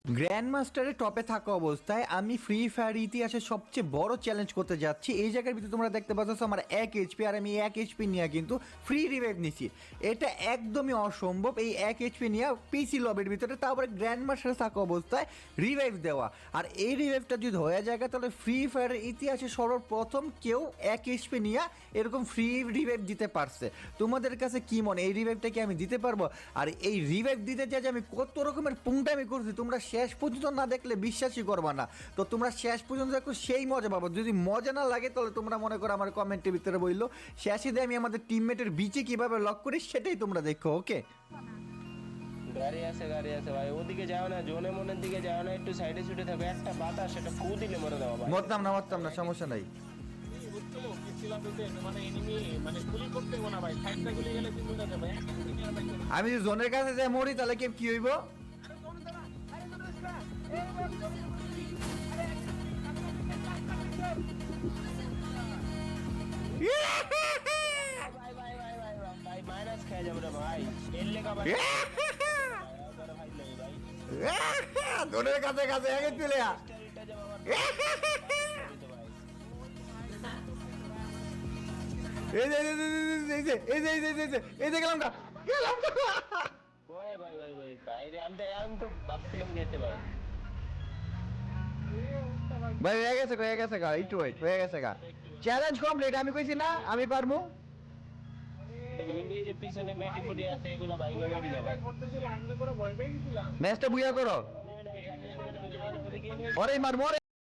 Grand মাস্টারের টপে থাকা অবস্থায় আমি ফ্রি ফায়ার ইতিহাসে সবচেয়ে বড় চ্যালেঞ্জ করতে যাচ্ছি। এই জায়গার ভিতরে তোমরা দেখতে পাচ্ছ আমার 1 HP, আর আমি 1 HP নিয়ে কিন্তু ফ্রি রিভাইভ নিছি। এটা একদমই অসম্ভব এই 1 HP নিয়ে পিসি লবের ভিতরে, তারপরে গ্র্যান্ড মাস্টারে থাকা অবস্থায় রিভাইভ দেওয়া। আর এই রিভাইভটা যদি হয়ে যায় তাহলে ফ্রি ফায়ারের ইতিহাসে সর্বপ্রথম কেউ 1 HP নিয়ে এরকম ফ্রি রিভাইভ দিতে পারছে। তোমাদের কাছে কি মনে, এই রিভাইভটা কি আমি দিতে পারবো? আর এই রিভাইভ দিতে যে আমি কত রকমের পুংটামি করছি তোমরা শেষ পর্যন্ত না দেখলে বিশ্বাসই করবা না। তো তোমরা শেষ পর্যন্ত দেখো, সেই মজা পাবো। যদি মজা না লাগে তাহলে তোমরা মনে করো আমার কমেন্টের ভিতরে বললো, শেষে দিয়ে আমি আমাদের টিমমেটের বিচে কিভাবে লক করি সেটাই তোমরা দেখো। ওকে, গাড়ি আছে ভাই, ওদিকে যাও না, জোনে মনের দিকে যাও না, একটু সাইডে ছুটে থাকো। একটা বাতাস সেটা ফু দিলে মরে দেওয়া ভাই। মরতাম না, সমস্যা নাই। আমি যদি জোনের কাছে যাই মরি তাহলে কি হইব? ভাই মাইনাস খেয়ে যাবে রে ভাই, এর লেখা ভাই। জোনের কাছে কাছে আগে চলে আ। এই যে গেলাম না। আমি তো ভাবছিলাম যেতে ভাই। ভাই হয়ে গেছে গা, একটু ওয়েট, হয়ে গেছে গা। চ্যালেঞ্জ কমপ্লিট, আমি কইছি না আমি পারবো। যে পিছনে মেটি ফুটি আছে এগুলো ভাই লগে দিলে ভাই। ম্যাচটা বুইয়া করো। ওরে মার মরে।